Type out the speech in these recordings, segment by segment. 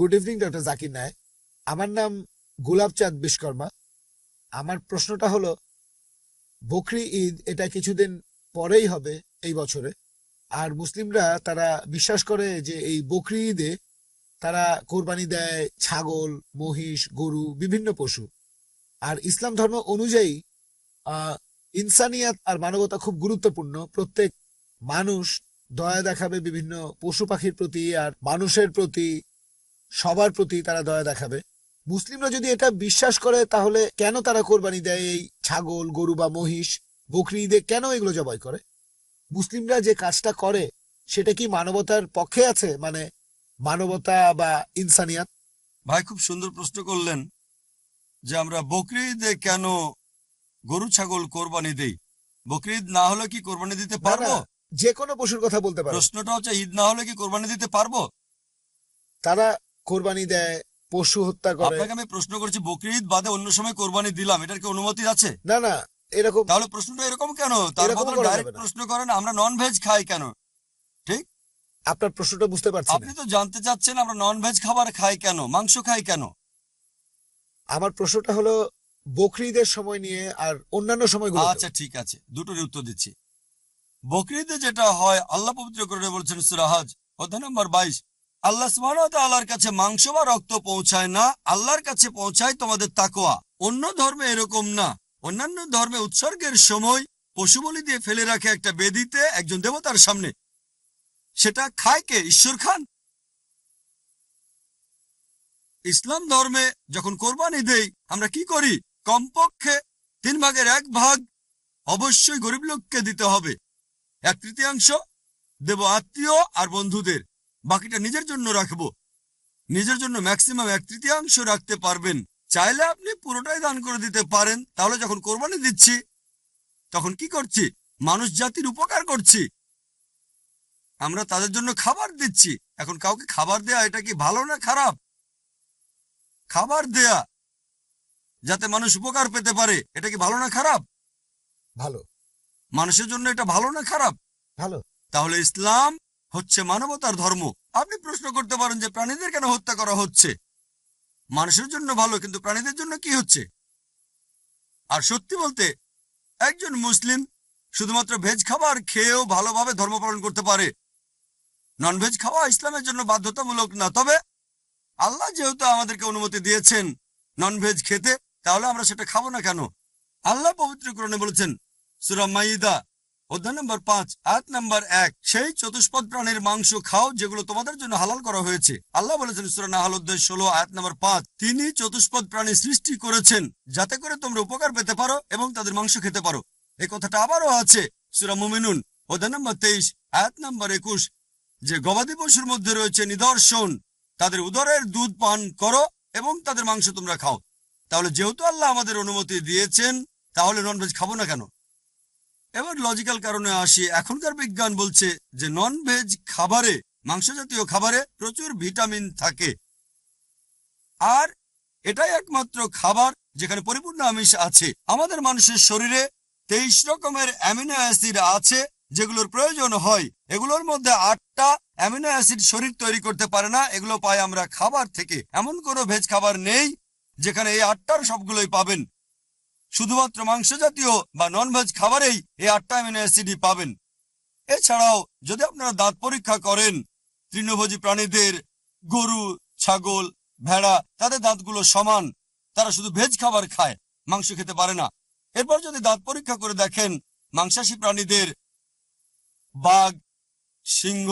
Good evening doctor Zakir Naik. আমার নাম গোলাপচাঁদ বিশ্বকর্মা। আমার প্রশ্নটা হলো, বকরি ঈদ এটা কিছুদিন পরেই হবে এই বছরে, আর মুসলিমরা তারা বিশ্বাস করে যে এই বকরি ঈদে তারা কোরবানি দেয় ছাগল, মহিষ, গরু, বিভিন্ন পশু। আর ইসলাম ধর্ম অনুযায়ী আহ ইনসানিয়াত আর মানবতা খুব গুরুত্বপূর্ণ। প্রত্যেক মানুষ দয়া দেখাবে বিভিন্ন পশু পাখির প্রতি আর মানুষের প্রতি, সবার প্রতি তারা দয়া দেখাবে। মুসলিমরা যদি এটা বিশ্বাস করে তাহলে কেন তারা কোরবানি দেয় এই ছাগল, গরু বা মহিষ? বকরি ঈদে কেন এগুলো জবাই করে? মুসলিমরা যে কাজটা করে সেটা কি মানবতার পক্ষে আছে, মানে মানবতা বা ইনসানিয়াত? ভাই খুব সুন্দর প্রশ্ন করলেন যে আমরা বকরি ঈদে কেন গরু ছাগল কোরবানি দেই। বকরি ঈদ না হলে কি কোরবানি দিতে না, পারবো? যে কোনো পশুর কথা বলতে পারো। প্রশ্নটা হচ্ছে ঈদ না হলে কি কোরবানি দিতে পারবো? তারা কোরবানি দেয়, পশু হত্যা করে। আপনাকে আমি প্রশ্ন করছি বকরি ঈদ বাদে অন্য সময় কোরবানি দিলাম, এটার কি অনুমতি আছে? না না, এরকম তাহলে প্রশ্নটা এরকম কেন? তার এরকম বদলে করা যাবে ডাইরেক্ট না। প্রশ্ন করেন আমরা নন ভেজ খাই কেন। ঠিক, আপনার প্রশ্নটা বুঝতে পারছি আপনি না। তো জানতে চাচ্ছেন আমরা নন ভেজ খাবার খাই কেন, মাংস খাই কেন। আমার প্রশ্নটা হলো বকরি ঈদের সময় নিয়ে আর অন্যান্য সময়গুলো। আচ্ছা ঠিক আছে, দুটোর উত্তর দিচ্ছি। বকরি ঈদে যেটা হয়, আল্লাহ পবিত্র করে বলছেন সূরা হজ অধ্যায় নম্বর 22, আল্লাহ সুবহানাহু ওয়া তাআলার কাছে মাংস বা রক্ত পৌঁছায় না, আল্লাহর কাছে পৌঁছায় তোমাদের তাকওয়া। অন্য ধর্মে এরকম না। অন্যান্য ধর্মে উৎসর্গের সময় পশু বলি দিয়ে ফেলে রাখে একটা বেদিতে একজন দেবতার সামনে। সেটা খায় কে? ঈশ্বর খান। ইসলাম ধর্মে যখন কোরবানি দেই আমরা কি করি? কমপক্ষে 1/3 অবশ্যই গরিব লোককে দিতে হবে, 1/3 দেব আত্মীয় আর বন্ধুদের, বাকিটা নিজের জন্য রাখবো। নিজের জন্য ম্যাক্সিমাম 1/3 রাখতে পারবেন। চাইলে আপনি পুরোটাই দান করে দিতে পারেন। তাহলে যখন কোরবানি দিচ্ছি তখন কি করছি? মানুষ জাতির উপকার করছি। আমরা তাদের জন্য খাবার দিচ্ছি। এখন কাউকে খাবার দেয়া এটা কি ভালো না খারাপ? খাবার দেয়া যাতে মানুষ উপকার পেতে পারে, এটা কি ভালো না খারাপ? ভালো। মানুষের জন্য এটা ভালো না খারাপ? ভালো। তাহলে ইসলাম হচ্ছে মানবতার ধর্ম। আপনি প্রশ্ন করতে পারেন যে প্রাণীদের কেন হত্যা করা হচ্ছে? মানুষের জন্য ভালো, কিন্তু প্রাণীদের জন্য কি হচ্ছে? আর সত্যি বলতে একজন মুসলিম শুধুমাত্র ভেজ খাবার খেয়েও ভালোভাবে ধর্ম পালন করতে পারে। নন ভেজ খাওয়া ইসলামের জন্য বাধ্যতামূলক না। তবে আল্লাহ যেহেতু আমাদেরকে অনুমতি দিয়েছেন নন ভেজ খেতে, তাহলে আমরা সেটা খাবো না কেন? আল্লাহ পবিত্র কোরআনে বলেছেন সূরা মাইদা অধ্যায় নম্বর 5 আয়াত নম্বর 1, সেই চতুষ্পদ প্রাণীর মাংস খাও যেগুলো তোমাদের জন্য হালাল করা হয়েছে। আল্লাহ বলেছেন সূরা নাহল অধ্যায় 16 আয়াত নম্বর 5, তিনি চতুষ্পদ প্রাণী সৃষ্টি করেছেন যাতে করে তোমরা উপকার পেতে পারো এবং তাদের মাংস খেতে পারো। এই কথাটা আবারও আছে সূরা মুমিনুন অধ্যায় নম্বর 23 আয়াত নম্বর 21, যে গবাদি পশুর মধ্যে রয়েছে নিদর্শন, তাদের উদরের দুধ পান করো এবং তাদের মাংস তোমরা খাও। তাহলে যেহেতু আল্লাহ আমাদের অনুমতি দিয়েছেন, তাহলে ননভেজ খাবো না কেন? এবার লজিক্যাল কারণে আসি। এখনকার বিজ্ঞান বলছে যে নন ভেজ খাবারে, মাংস জাতীয় খাবারে প্রচুর ভিটামিন থাকে, আর এটাই একমাত্র খাবার যেখানে পরিপূর্ণ আমিষ আছে। আমাদের মানুষের শরীরে 23 রকমের অ্যামিনো অ্যাসিড আছে যেগুলোর প্রয়োজন হয়। এগুলোর মধ্যে 8টা অ্যামিনো অ্যাসিড শরীর তৈরি করতে পারে না, এগুলো পাই আমরা খাবার থেকে। এমন কোনো ভেজ খাবার নেই যেখানে এই 8টার সবগুলোই পাবেন। শুধুমাত্র মাংস জাতীয় বা নন ভেজ খাবারেই এই 8টা অ্যামিনো অ্যাসিডই পাবেন। এছাড়াও যদি আপনারা দাঁত পরীক্ষা করেন তৃণভোজী প্রাণীদের, গরু, ছাগল, ভেড়া, তাদের দাঁতগুলো সমান। তারা শুধু ভেজ খাবার খায়, মাংস খেতে পারে না। এরপর যদি দাঁত পরীক্ষা করে দেখেন মাংসাশী প্রাণীদের, বাঘ, সিংহ,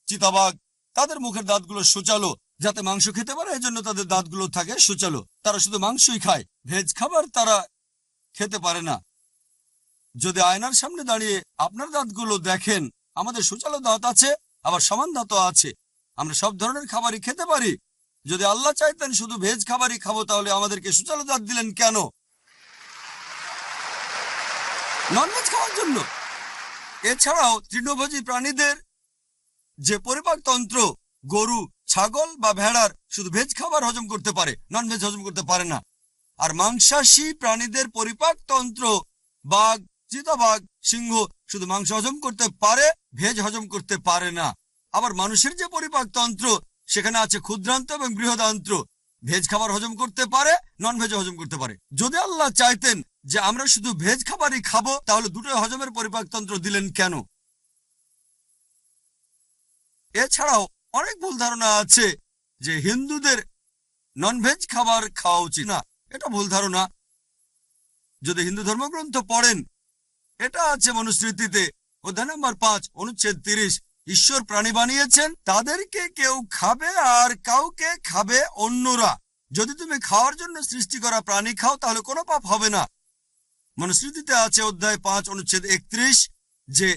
চিতাবাঘ, তাদের মুখের দাঁতগুলো সূচালো যাতে মাংস খেতে পারে, এজন্য তাদের দাঁতগুলো থাকে সূচালো। তারা শুধু মাংসই খায়, ভেজ খাবার তারা খেতে পারে না। যদি আয়নার সামনে দাঁড়িয়ে আপনার দাঁতগুলো দেখেন, আমাদের সূচালো দাঁত আছে, আবার সমান দাঁতও আছে। আমরা সব ধরনের খাবারই খেতে পারি। যদি আল্লাহ চাইতেন শুধু ভেজ খাবারই খাবো, তাহলে আমাদেরকে সূচালো দাঁত দিলেন কেন? ননভেজ খাওয়ার জন্য। এছাড়াও তৃণভোজী প্রাণীদের যে পরিপাক তন্ত্র, গরু, ছাগল বা ভেড়ার শুধু ভেজ খাবার হজম করতে পারে, নন ভেজ হজম করতে পারে না। আর মাংসাশী প্রাণীদের পরিপাক তন্ত্র, বাঘ, চিতাবাঘ, সিংহ শুধু মাংস হজম করতে পারে, ভেজ হজম করতে পারে না। আবার মানুষের যে পরিপাক তন্ত্র, সেখানে আছে ক্ষুদ্রান্ত এবং বৃহদান্ত্র। ভেজ খাবার হজম করতে পারে, নন ভেজ হজম করতে পারে। যদি আল্লাহ চাইতেন যে আমরা শুধু ভেজ খাবারই খাবো, তাহলে দুটোই হজমের পরিপাকতন্ত্র দিলেন কেন? এছাড়াও অনেক ভুল ধারণা আছে যে হিন্দুদের নন ভেজ খাবার খাওয়া উচিত না। এটা ভুল ধারণা। যদি হিন্দু ধর্মগ্রন্থ পড়েন, এটা আছে মনুস্মৃতিতে অধ্যায় নম্বর 5 অনুচ্ছেদ 30। ঈশ্বর প্রাণী বানিয়েছেন, তাদেরকে কেউ খাবে আর কাউকে খাবে অন্যরা। যদি তুমি খাওয়ার জন্য সৃষ্টি করা প্রাণী খাও, তাহলে কোনো পাপ হবে না। মনুস্মৃতিতে আছে অধ্যায় 5 অনুচ্ছেদ 31 যে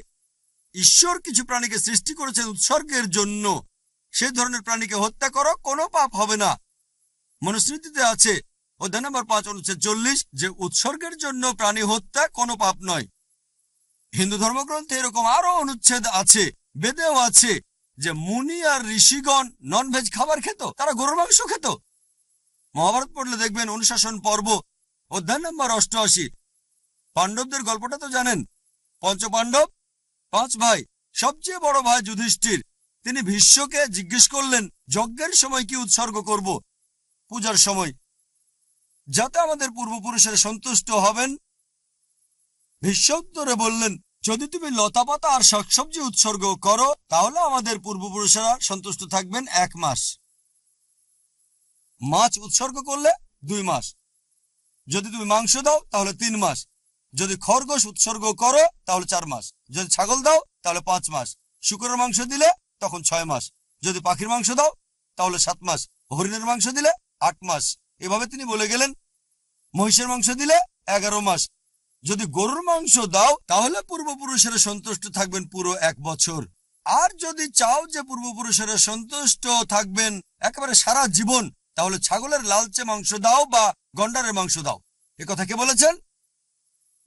ঈশ্বর কিছু প্রাণীকে সৃষ্টি করেছেন উৎসর্গের জন্য। সেই ধরনের প্রাণীকে হত্যা করো, কোনো পাপ হবে না। মনুস্মৃতিতে আছে অধ্যায় নম্বর 5 অনুচ্ছেদ 40 যে উৎসর্গের জন্য প্রাণী হত্যা কোনো পাপ নয়। হিন্দু ধর্মগ্রন্থে এরকম আরো অনুচ্ছেদ আছে, বেদেও আছে যে মুনি আর ঋষিগণ নন ভেজ খাবার খেত, তারা গরুর মাংস খেত। মহাভারত পড়লে দেখবেন অনুশাসন পর্ব অধ্যায় নম্বর 88। পাণ্ডবদের গল্পটা তো জানেন। পঞ্চপাণ্ডব 5 ভাই, সবচেয়ে বড় ভাই যুধিষ্ঠির, তিনি ভীষ্মকে জিজ্ঞেস করলেন যজ্ঞের সময় কি উৎসর্গ করব, পূজার সময়, যাতে আমাদের পূর্বপুরুষেরা সন্তুষ্ট হবেন। ভীষ্ম উত্তরে বললেন, যদি তুমি লতাপাতা আর শাকসবজি উৎসর্গ করো, তাহলে আমাদের পূর্বপুরুষেরা সন্তুষ্ট থাকবেন 1 মাস। মাছ উৎসর্গ করলে 2 মাস। যদি তুমি মাংস দাও তাহলে 3 মাস। যদি খরগোশ উৎসর্গ করো তাহলে 4 মাস। যদি ছাগল দাও তাহলে 5 মাস। শুকরের মাংস দিলে তখন 6 মাস। যদি পাখির মাংস দাও তাহলে 7 মাস। হরিণের মাংস দিলে 8 মাস। এভাবে তিনি বলে গেলেন। মহিষের মাংস দিলে 11 মাস। যদি গরুর মাংস দাও তাহলে পূর্বপুরুষেরা সন্তুষ্ট থাকবেন পুরো 1 বছর। আর যদি চাও যে পূর্বপুরুষেরা সন্তুষ্ট থাকবেন একেবারে সারা জীবন, তাহলে ছাগলের লালচে মাংস দাও বা গন্ডারের মাংস দাও। এ কথা কে বলেছেন?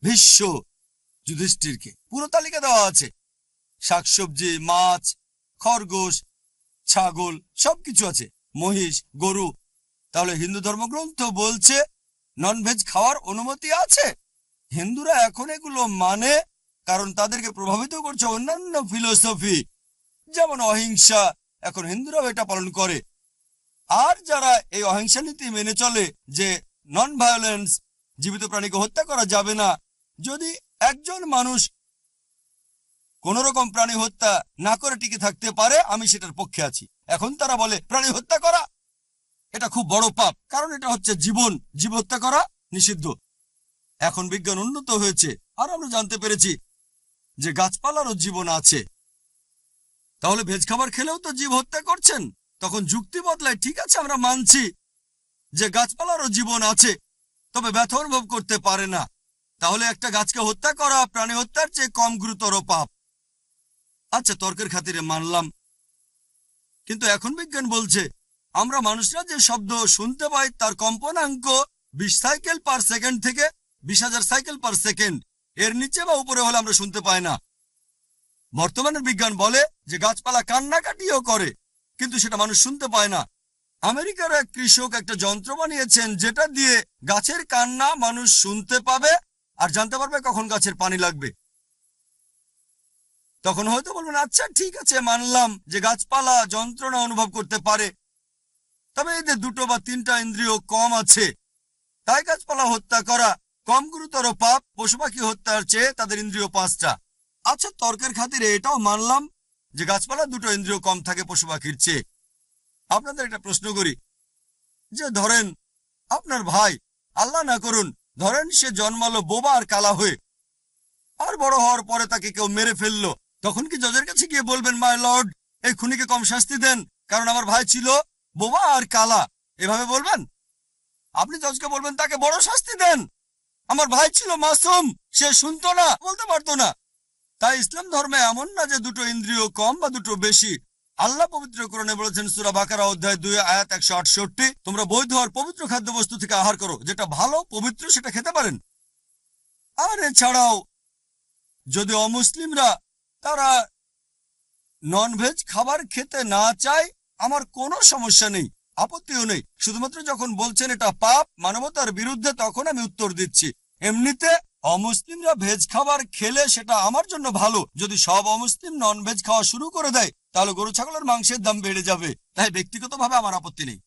ভীষ্ম যুধিষ্ঠিরকে। পুরো তালিকা দেওয়া আছে, শাকসবজি, মাছ, খরগোশ, ছাগল, সবকিছু আছে, মহিষ, গরু। তাহলে হিন্দু ধর্মগ্রন্থ বলছে নন ভেজ খাওয়ার অনুমতি আছে। হিন্দুরা এখন এগুলো মানে কারণ তাদেরকে প্রভাবিত করছে অন্যান্য ফিলোসফি, যেমন অহিংসা। এখন হিন্দুরাও এটা পালন করে। আর যারা এই অহিংসা নীতি মেনে চলে যে নন ভায়োলেন্স, জীবিত প্রাণীকে হত্যা করা যাবে না, যদি একজন মানুষ কোন রকম প্রাণী হত্যা না করে টিকে থাকতে পারে, আমি সেটার পক্ষে আছি। এখন তারা বলে প্রাণী হত্যা করা এটা খুব বড় পাপ, কারণ এটা হচ্ছে জীবন, জীব হত্যা করা নিষিদ্ধ। এখন বিজ্ঞান উন্নত হয়েছে আর আমরা জানতে পেরেছি যে গাছপালারও জীবন আছে। তাহলে ভেজ খাবার খেলেও তো জীব হত্যা করছেন। তখন যুক্তি বদলায়, ঠিক আছে আমরা মানছি যে গাছপালারও জীবন আছে, তবে ব্যথা অনুভব করতে পারে না। তাহলে একটা গাছকে হত্যা করা প্রাণী হত্যার চেয়ে কম গুরুতর পাপ। আচ্ছা, তর্কের খাতিরে মানলাম, কিন্তু এখন বিজ্ঞান বলছে আমরা মানুষরা যে শব্দ শুনতে পাই তার কম্পনাঙ্ক 20 সাইকেল পার সেকেন্ড থেকে 20,000 সাইকেল পার সেকেন্ড, এর নিচে বা উপরে হলে আমরা শুনতে পাই না। বর্তমানের বিজ্ঞান বলে যে গাছপালা কান্নাকাটিও করে, কিন্তু সেটা মানুষ শুনতে পায় না। আমেরিকার এক কৃষক একটা যন্ত্র বানিয়েছেন যেটা দিয়ে গাছের কান্না মানুষ শুনতে পাবে আর জানতে পারবে কখন গাছের পানি লাগবে। তখন হয়তো বলবেন, আচ্ছা ঠিক আছে, মানলাম যে গাছপালা যন্ত্রণা অনুভব করতে পারে, তবে এদের 2 বা 3টা ইন্দ্রিয় কম আছে, তাই গাছপালা হত্যা করা কম গুরুতর পাপ পশু পাখি হত্যার চেয়ে তাদের ইন্দ্রিয় 5টা। আচ্ছা, তর্কের খাতিরে এটাও মানলাম যে গাছপালা 2টো ইন্দ্রিয় কম থাকে পশু পাখির চেয়ে। আপনাদের একটা প্রশ্ন করি, যে ধরেন আপনার ভাই, আল্লাহ না করুন, ধরেন সে জন্মালো বোবা আর কালা হয়ে, আর বড় হওয়ার পরে তাকে কেউ মেরে ফেললো, তখন কি জজের কাছে গিয়ে বলবেন, মাই লর্ড, এই খুনিকে কম শাস্তি দেন কারণ আমার ভাই ছিল বোবা আর কালা? এভাবে বলবেন? আপনি জজকে বলবেন তাকে বড় শাস্তি দেন, আমার ভাই ছিল মাসুম, সে শুনতো না, বলতে পারতো না। তাই ইসলাম ধর্মে এমন না যে 2টো ইন্দ্রিয় কম বা 2টো বেশি। আল্লাহ পবিত্র কোরআনে বলেছেন সূরা বাকারা অধ্যায় 2 আয়াত 168, তোমরা বৈধ আর পবিত্র খাদ্যবস্তু থেকে আহার করো, যেটা ভালো পবিত্র সেটা খেতে পারেন। আর এছাড়াও যদি অমুসলিমরা তারা নন ভেজ খাবার খেতে না চায়, আমার কোনো সমস্যা নেই, আপত্তিও নেই। শুধুমাত্র যখন বলছেন এটা পাপ, মানবতার বিরুদ্ধে, তখন আমি উত্তর দিচ্ছি। এমনিতে অমুসলিমরা ভেজ খাবার খেলে সেটা আমার জন্য ভালো। যদি সব অমুসলিম নন ভেজ খাওয়া শুরু করে দেয় তাহলে গরু ছাগলের মাংসের দাম বেড়ে যাবে। তাই ব্যক্তিগতভাবে আমার আপত্তি নেই।